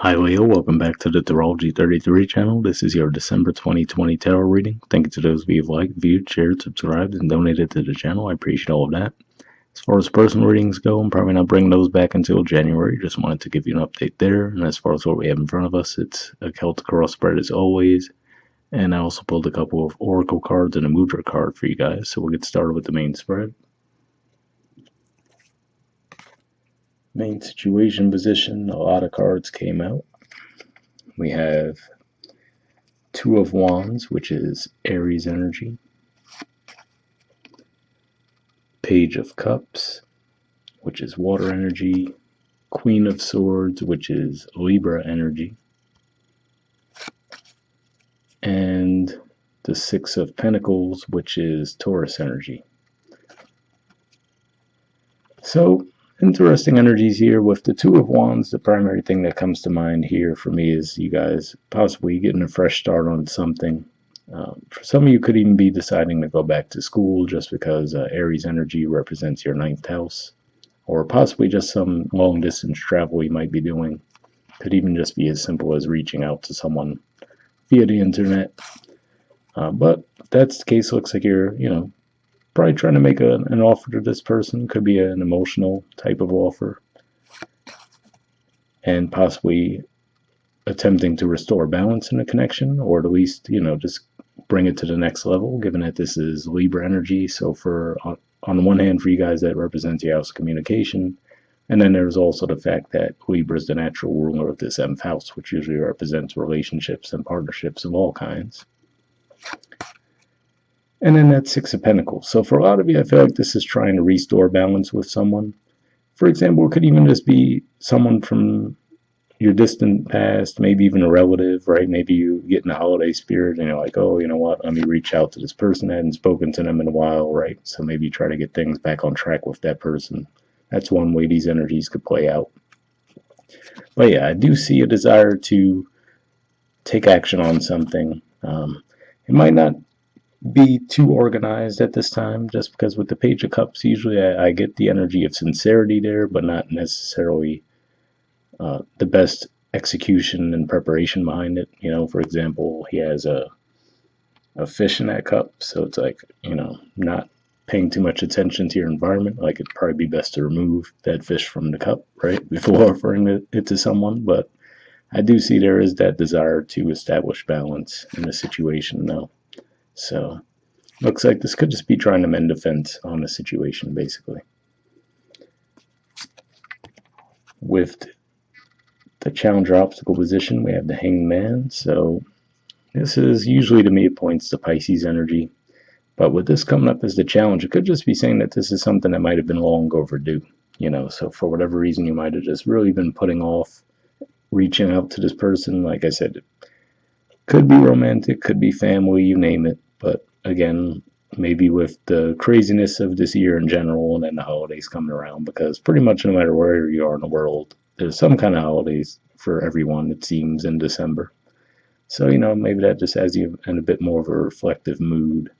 Hi Leo, welcome back to the Astrology 33 channel. This is your December 2020 tarot reading. Thank you to those of you who liked, viewed, shared, subscribed, and donated to the channel. I appreciate all of that. As far as personal readings go, I'm probably not bringing those back until January. Just wanted to give you an update there. And as far as what we have in front of us, it's a Celtic cross spread as always. And I also pulled a couple of Oracle cards and a Mudra card for you guys. So we'll get started with the main spread. Main situation position, a lot of cards came out. We have Two of Wands, which is Aries energy. Page of Cups, which is water energy. Queen of Swords, which is Libra energy. And the Six of Pentacles, which is Taurus energy. So, interesting energies here. With the Two of Wands, the primary thing that comes to mind here for me is you guys possibly getting a fresh start on something. For some of you could even be deciding to go back to school just because Aries energy represents your 9th house. Or possibly just some long distance travel you might be doing. Could even just be as simple as reaching out to someone via the internet. But if that's the case, looks like you're, probably trying to make an offer to this person. Could be an emotional type of offer. And possibly attempting to restore balance in a connection, or at least, just bring it to the next level, given that this is Libra energy. So on the one hand, for you guys, that represents your house of communication. And then there's also the fact that Libra is the natural ruler of the 7th house, which usually represents relationships and partnerships of all kinds. And then that Six of Pentacles. So for a lot of you, I feel like this is trying to restore balance with someone. For example, it could even just be someone from your distant past, maybe even a relative, right? Maybe you get in the holiday spirit and you're like, oh, you know what? Let me reach out to this person. I hadn't spoken to them in a while, right? So maybe you try to get things back on track with that person. That's one way these energies could play out. But yeah, I do see a desire to take action on something. It might not be too organized at this time, just because with the Page of Cups, usually I get the energy of sincerity there, but not necessarily the best execution and preparation behind it. For example, he has a fish in that cup, so it's like, not paying too much attention to your environment. Like, it'd probably be best to remove that fish from the cup, right, before offering it to someone. But I do see there is that desire to establish balance in the situation, though. So, looks like this could just be trying to mend a fence on the situation, basically. With the challenger obstacle position, we have the Hanged Man. So this is usually, to me, it points to Pisces energy. But with this coming up as the challenge, it could just be saying that this is something that might have been long overdue. So for whatever reason, you might have just really been putting off reaching out to this person. Like I said, it could be romantic, could be family, you name it. But again, maybe with the craziness of this year in general, and then the holidays coming around, because pretty much no matter where you are in the world, there's some kind of holidays for everyone, it seems, in December. So, maybe that just has you in a bit more of a reflective mood,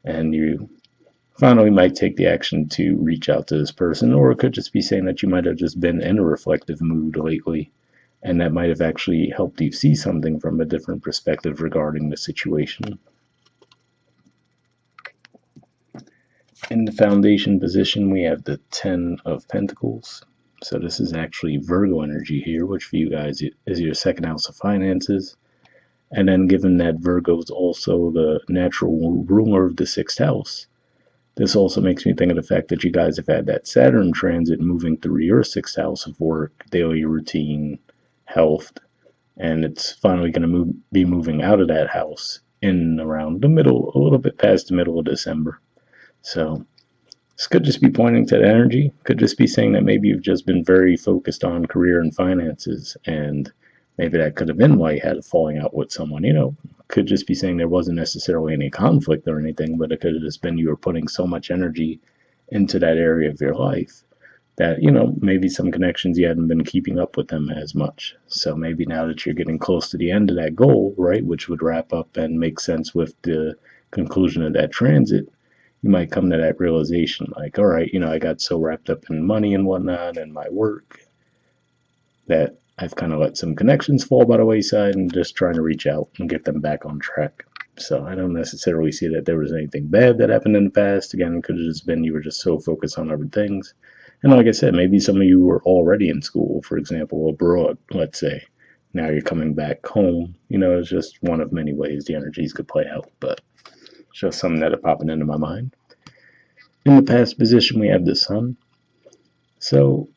and you finally might take the action to reach out to this person. Or it could just be saying that you might have just been in a reflective mood lately, and that might have actually helped you see something from a different perspective regarding the situation. In the foundation position, we have the 10 of Pentacles. So this is actually Virgo energy here, which for you guys is your 2nd house of finances. And then given that Virgo is also the natural ruler of the 6th house, this also makes me think of the fact that you guys have had that Saturn transit moving through your 6th house of work, daily routine, health, and it's finally going to be moving out of that house in around the middle, a little bit past the middle of December. So this could just be pointing to the energy. Could just be saying that maybe you've just been very focused on career and finances, and maybe that could have been why you had a falling out with someone. Could just be saying there wasn't necessarily any conflict or anything, but it could have just been you were putting so much energy into that area of your life that, maybe some connections you hadn't been keeping up with them as much. So maybe now that you're getting close to the end of that goal, right, which would wrap up and make sense with the conclusion of that transit, you might come to that realization, like, all right, I got so wrapped up in money and whatnot and my work that I've kind of let some connections fall by the wayside and just trying to reach out and get them back on track. So I don't necessarily see that there was anything bad that happened in the past. Again, it could have just been you were just so focused on other things. And like I said, maybe some of you were already in school, for example, abroad, let's say. Now you're coming back home. It's just one of many ways the energies could play out, but it's just something that are popping into my mind. In the past position, we have the sun. So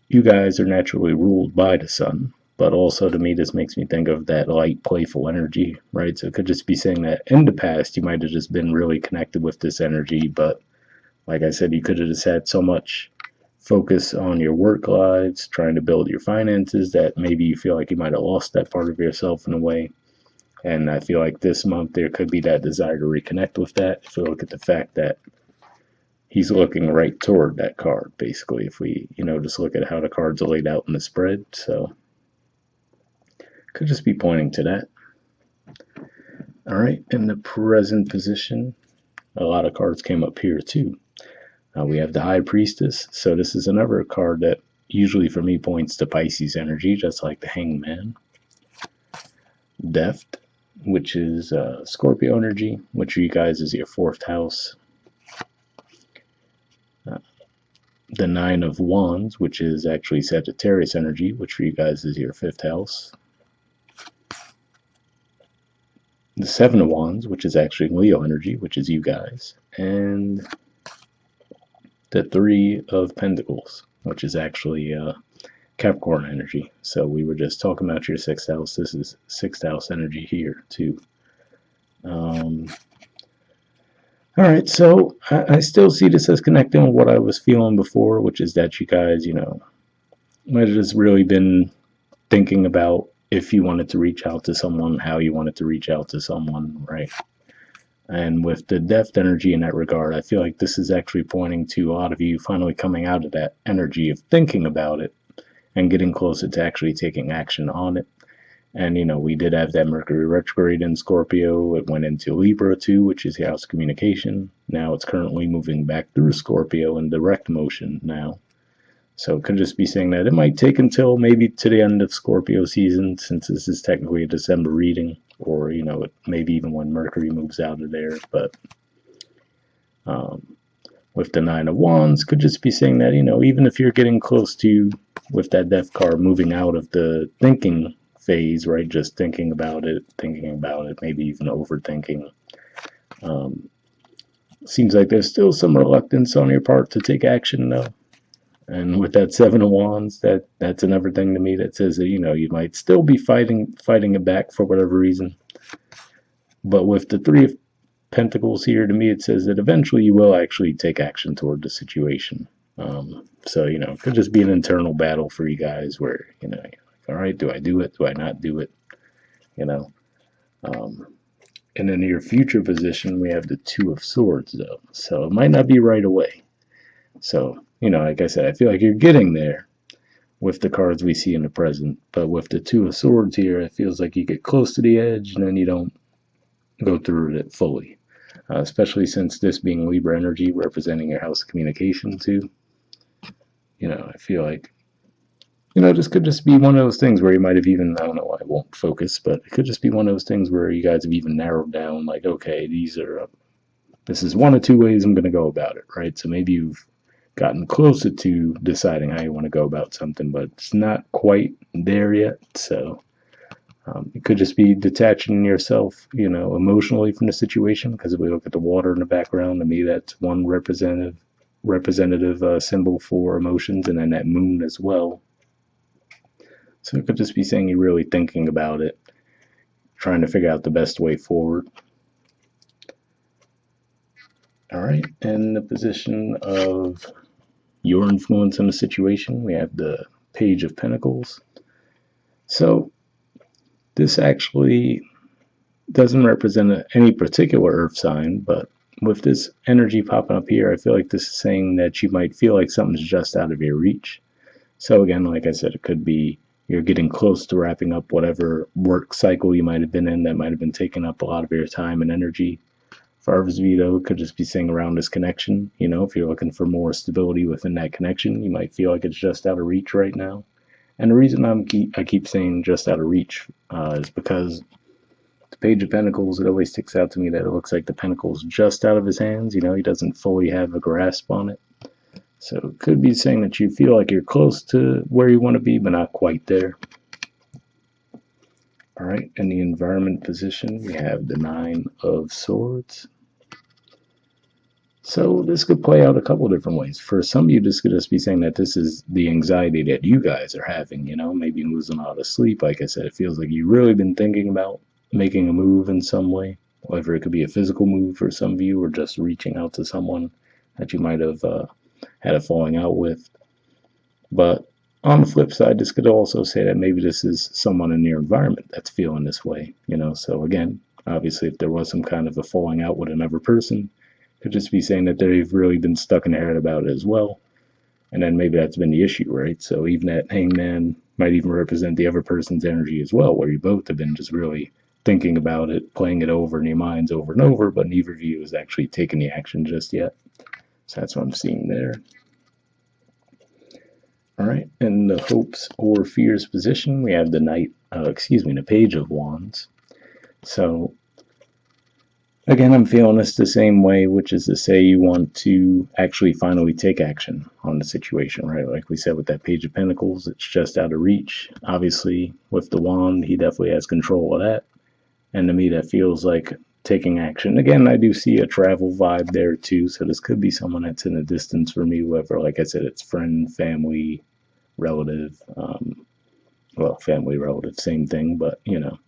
you guys are naturally ruled by the sun, but also to me, this makes me think of that light, playful energy, right? So it could just be saying that in the past, you might have just been really connected with this energy, but like I said, you could have just had so much focus on your work lives, trying to build your finances, that maybe you feel like you might have lost that part of yourself in a way. And I feel like this month there could be that desire to reconnect with that. If you look at the fact that he's looking right toward that card, basically, if we, just look at how the cards are laid out in the spread. So could just be pointing to that. All right, in the present position, a lot of cards came up here too. We have the High Priestess. So this is another card that usually for me points to Pisces energy, just like the Hangman. Deft, which is Scorpio energy, which for you guys is your 4th house. The Nine of Wands, which is actually Sagittarius energy, which for you guys is your 5th house. The Seven of Wands, which is actually Leo energy, which is you guys. And the Three of Pentacles, which is actually Capricorn energy. So we were just talking about your 6th house. This is 6th house energy here too. All right, so I still see this as connecting with what I was feeling before, which is that you guys, might have just really been thinking about if you wanted to reach out to someone, how you wanted to reach out to someone, right? And with the depth energy in that regard, I feel like this is actually pointing to a lot of you finally coming out of that energy of thinking about it and getting closer to actually taking action on it. And, we did have that Mercury retrograde in Scorpio. It went into Libra too, which is the house of communication. Now it's currently moving back through Scorpio in direct motion now. So it could just be saying that it might take until maybe to the end of Scorpio season, since this is technically a December reading, or, maybe even when Mercury moves out of there. But with the Nine of Wands, could just be saying that, even if you're getting close to, with that Death card, moving out of the thinking phase, right? Just thinking about it, maybe even overthinking. Seems like there's still some reluctance on your part to take action, though. And with that Seven of Wands, that's another thing to me that says that, you might still be fighting it back for whatever reason. But with the Three of Pentacles here, to me, it says that eventually you will actually take action toward the situation. So, it could just be an internal battle for you guys where, all right, do I do it? Do I not do it? In the near future position, we have the Two of Swords, though. So it might not be right away. So, like I said, I feel like you're getting there with the cards we see in the present. But with the Two of Swords here, it feels like you get close to the edge and then you don't go through it fully. Especially since this being Libra energy representing your house of communication too. I feel like this could just be one of those things where you might have even, I don't know why I won't focus, but it could just be one of those things where you guys have even narrowed down, like, okay, this is one of two ways I'm going to go about it, right? So maybe you've gotten closer to deciding how you want to go about something, but it's not quite there yet. So it could just be detaching yourself, emotionally from the situation, because if we look at the water in the background, to me, that's one representative symbol for emotions, and then that moon as well. So it could just be saying you're really thinking about it, trying to figure out the best way forward. All right, in the position of your influence in the situation, we have the Page of Pentacles. So this actually doesn't represent any particular earth sign, but with this energy popping up here, I feel like this is saying that you might feel like something's just out of your reach. So again, like I said, it could be you're getting close to wrapping up whatever work cycle you might have been in that might have been taking up a lot of your time and energy. For others of you, though, it could just be saying around this connection. If you're looking for more stability within that connection, you might feel like it's just out of reach right now. And the reason I keep saying just out of reach is because the Page of Pentacles, it always sticks out to me that it looks like the Pentacle's just out of his hands. You know, he doesn't fully have a grasp on it. So it could be saying that you feel like you're close to where you want to be, but not quite there. All right, in the environment position, we have the Nine of Swords. So this could play out a couple different ways. For some of you, this could just be saying that this is the anxiety that you guys are having, you know, maybe losing a lot of sleep. Like I said, it feels like you've really been thinking about making a move in some way, whether it could be a physical move for some of you or just reaching out to someone that you might have had a falling out with. But on the flip side, this could also say that maybe this is someone in your environment that's feeling this way, you know. So again, obviously, if there was some kind of a falling out with another person, could just be saying that they've really been stuck in their head about it as well. And then maybe that's been the issue, right? So even that hangman might even represent the other person's energy as well, where you both have been just really thinking about it, playing it over in your minds over and over, but neither of you has actually taken the action just yet. So that's what I'm seeing there. All right, in the hopes or fears position, we have the the Page of Wands. So again, I'm feeling this the same way, which is to say you want to actually finally take action on the situation, right? Like we said with that Page of Pentacles, it's just out of reach. Obviously, with the wand, he definitely has control of that. And to me, that feels like taking action. Again, I do see a travel vibe there too, so this could be someone that's in a distance for me, whether, like I said, it's friend, family, relative, well, family, relative, same thing, but, you know,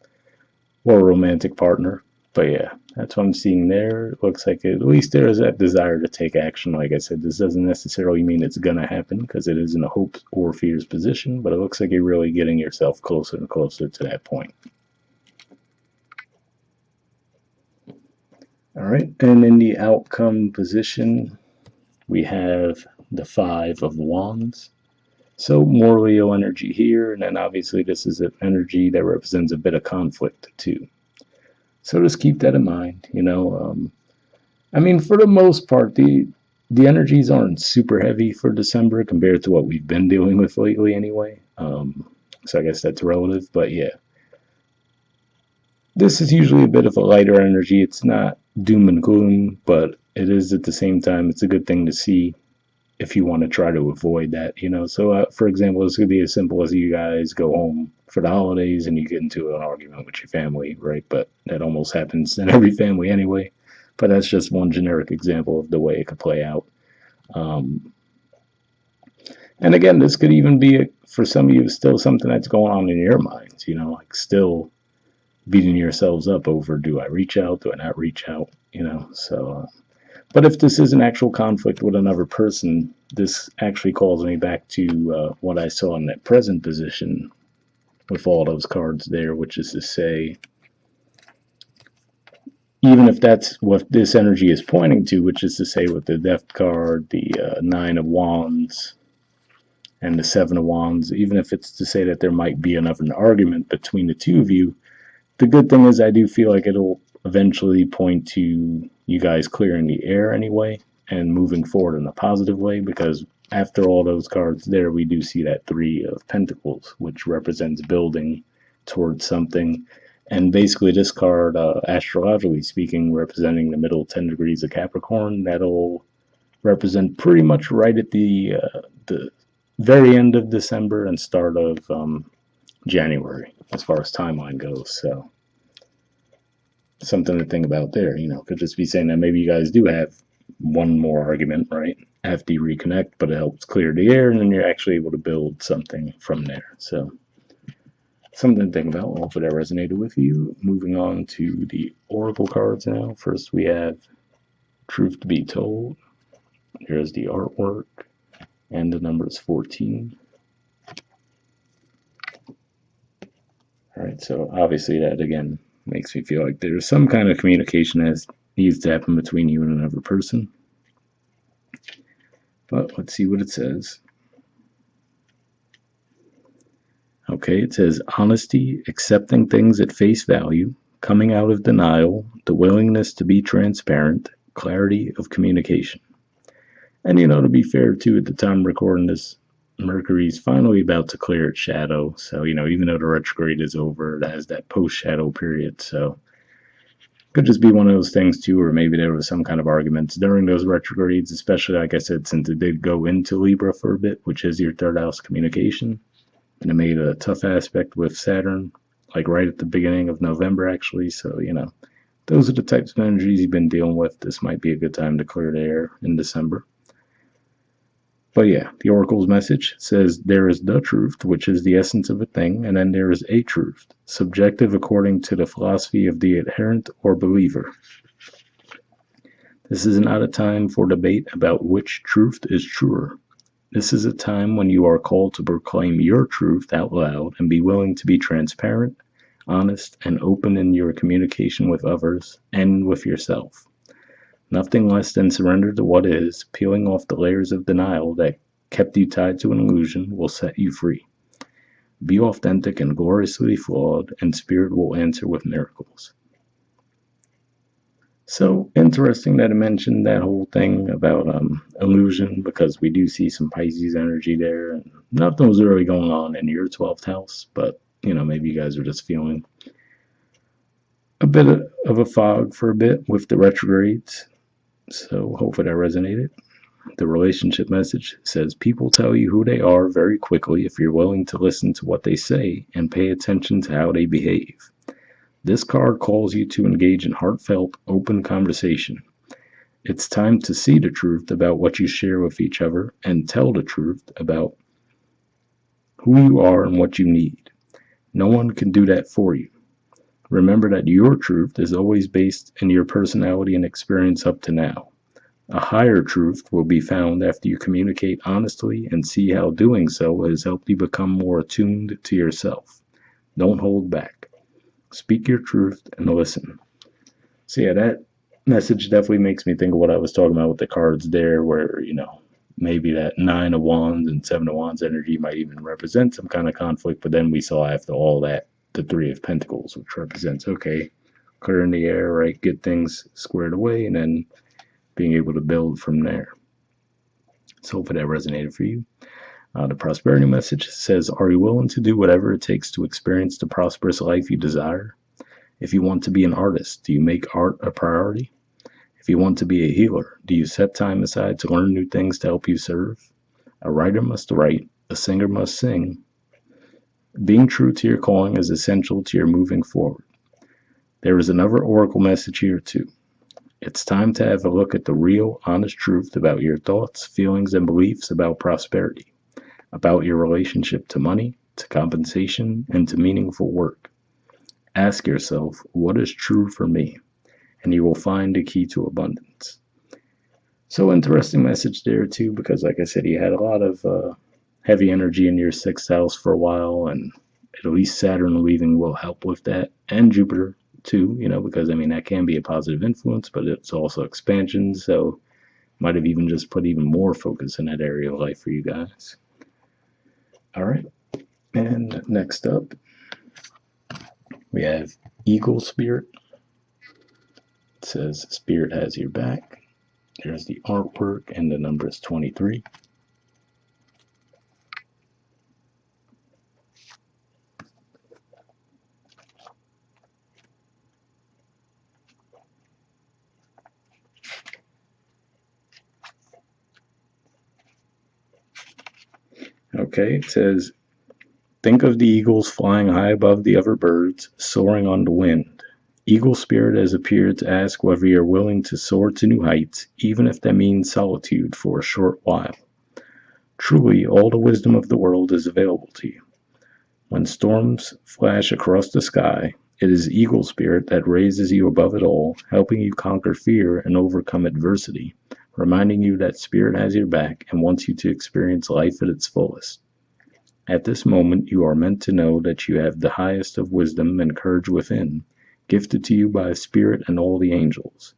or a romantic partner. But yeah, that's what I'm seeing there. It looks like at least there is that desire to take action. Like I said, this doesn't necessarily mean it's going to happen because it is in a hopes or fears position, but it looks like you're really getting yourself closer and closer to that point. All right, and in the outcome position, we have the Five of Wands. So more Leo energy here, and then obviously this is an energy that represents a bit of conflict too. So just keep that in mind, you know. I mean, for the most part, the energies aren't super heavy for December compared to what we've been dealing with lately, anyway. So I guess that's relative, but yeah, this is usually a bit of a lighter energy. It's not doom and gloom, but it is at the same time. It's a good thing to see if you want to try to avoid that, you know. So, for example, this could be as simple as you guys go home for the holidays and you get into an argument with your family, right? But that almost happens in every family anyway. But that's just one generic example of the way it could play out. Um, and again, this could even be, for some of you, still something that's going on in your minds, you know, like still beating yourselves up over, do I reach out? Do I not reach out? You know, so but if this is an actual conflict with another person, this actually calls me back to what I saw in that present position with all those cards there, which is to say, even if that's what this energy is pointing to, which is to say with the Death card, the Nine of Wands, and the Seven of Wands, even if it's to say that there might be another argument between the two of you, the good thing is I do feel like it'll eventually point to you guys clearing the air anyway and moving forward in a positive way, because after all those cards there, we do see that Three of Pentacles, which represents building towards something. And basically this card, astrologically speaking, representing the middle 10 degrees of Capricorn, that'll represent pretty much right at the very end of December and start of January as far as timeline goes. So something to think about there. You know, could just be saying that maybe you guys do have one more argument, right, after you reconnect, but it helps clear the air and then you're actually able to build something from there. So something to think about. Hopefully that resonated with you. Moving on to the oracle cards now. First we have Truth to Be Told. Here's the artwork, and the number is 14. All right, so obviously that again makes me feel like there's some kind of communication that needs to happen between you and another person. But let's see what it says. Okay, it says honesty, accepting things at face value, coming out of denial, the willingness to be transparent, clarity of communication. And you know, to be fair too, at the time recording this, Mercury's finally about to clear its shadow. So, even though the retrograde is over, it has that post shadow period. So, could just be one of those things too, or maybe there was some kind of arguments during those retrogrades, especially like I said, since it did go into Libra for a bit, which is your third house communication. And it made a tough aspect with Saturn, like right at the beginning of November, actually. So, those are the types of energies you've been dealing with. This might be a good time to clear the air in December. But yeah, the Oracle's message says there is the truth, which is the essence of a thing, and then there is a truth, subjective according to the philosophy of the adherent or believer. This is not a time for debate about which truth is truer. This is a time when you are called to proclaim your truth out loud and be willing to be transparent, honest, and open in your communication with others and with yourself. Nothing less than surrender to what is, peeling off the layers of denial that kept you tied to an illusion will set you free. Be authentic and gloriously flawed, and Spirit will answer with miracles. So interesting that I mentioned that whole thing about illusion, because we do see some Pisces energy there, and nothing was really going on in your 12th house, but maybe you guys are just feeling a bit of a fog for a bit with the retrogrades. So hopefully that resonated. The relationship message says people tell you who they are very quickly if you're willing to listen to what they say and pay attention to how they behave. This card calls you to engage in heartfelt, open conversation. It's time to see the truth about what you share with each other and tell the truth about who you are and what you need. No one can do that for you. Remember that your truth is always based in your personality and experience up to now. A higher truth will be found after you communicate honestly and see how doing so has helped you become more attuned to yourself. Don't hold back. Speak your truth and listen. So yeah, that message definitely makes me think of what I was talking about with the cards there, where, maybe that 9 of Wands and 7 of Wands energy might even represent some kind of conflict, but then we saw after all that the 3 of Pentacles, which represents, okay, clearing the air, right, get things squared away, and then being able to build from there. So hopefully that resonated for you. The prosperity message says, are you willing to do whatever it takes to experience the prosperous life you desire? If you want to be an artist, do you make art a priority? If you want to be a healer, do you set time aside to learn new things to help you serve? A writer must write, a singer must sing. Being true to your calling is essential to your moving forward. There is another oracle message here too. It's time to have a look at the real, honest truth about your thoughts, feelings, and beliefs about prosperity, about your relationship to money, to compensation, and to meaningful work. Ask yourself, what is true for me? And you will find the key to abundance. So interesting message there too, because like I said, you had a lot of heavy energy in your 6th house for a while, and at least Saturn leaving will help with that, and Jupiter too, because that can be a positive influence, but it's also expansion, so might have even just put even more focus in that area of life for you guys. All right, and next up we have Eagle Spirit. It says Spirit has your back. There's the artwork, and the number is 23. Okay, it says, think of the eagles flying high above the other birds, soaring on the wind. Eagle Spirit has appeared to ask whether you're willing to soar to new heights, even if that means solitude for a short while. Truly, all the wisdom of the world is available to you. When storms flash across the sky, it is Eagle Spirit that raises you above it all, helping you conquer fear and overcome adversity, reminding you that Spirit has your back and wants you to experience life at its fullest. At this moment, you are meant to know that you have the highest of wisdom and courage within, gifted to you by Spirit and all the angels.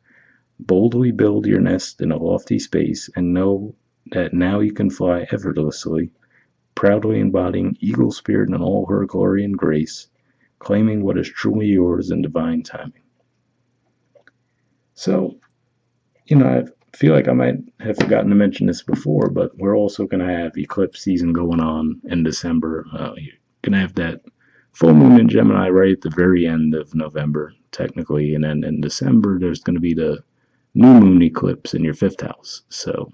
Boldly build your nest in a lofty space and know that now you can fly effortlessly, proudly embodying Eagle Spirit in all her glory and grace, claiming what is truly yours in divine timing. So, I've feel like I might have forgotten to mention this before, but we're also going to have eclipse season going on in December. You're going to have that full moon in Gemini right at the very end of November, technically. And then in December, there's going to be the new moon eclipse in your fifth house. So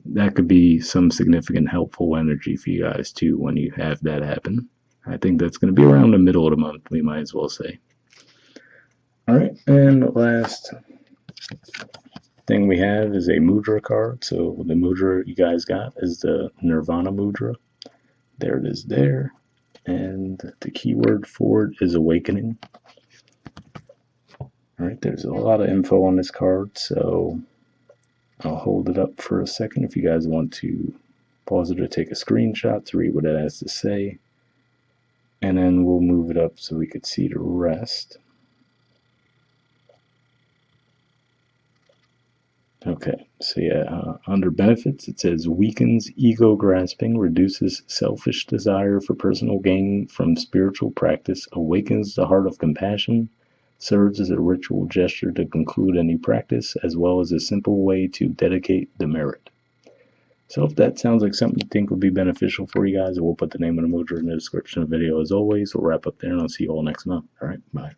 that could be some significant helpful energy for you guys too when you have that happen. I think that's going to be around the middle of the month, we might as well say. All right, and the last thing we have is a Mudra card. So the Mudra you guys got is the Nirvana Mudra. There it is there. And the keyword for it is awakening. All right, there's a lot of info on this card, so I'll hold it up for a second if you guys want to pause it or take a screenshot to read what it has to say. And then we'll move it up so we could see the rest. Okay, so yeah, under benefits, it says weakens ego grasping, reduces selfish desire for personal gain from spiritual practice, awakens the heart of compassion, serves as a ritual gesture to conclude any practice, as well as a simple way to dedicate the merit. So if that sounds like something you think would be beneficial for you guys, we'll put the name of the mudra in the description of the video as always. We'll wrap up there and I'll see you all next month. All right, bye.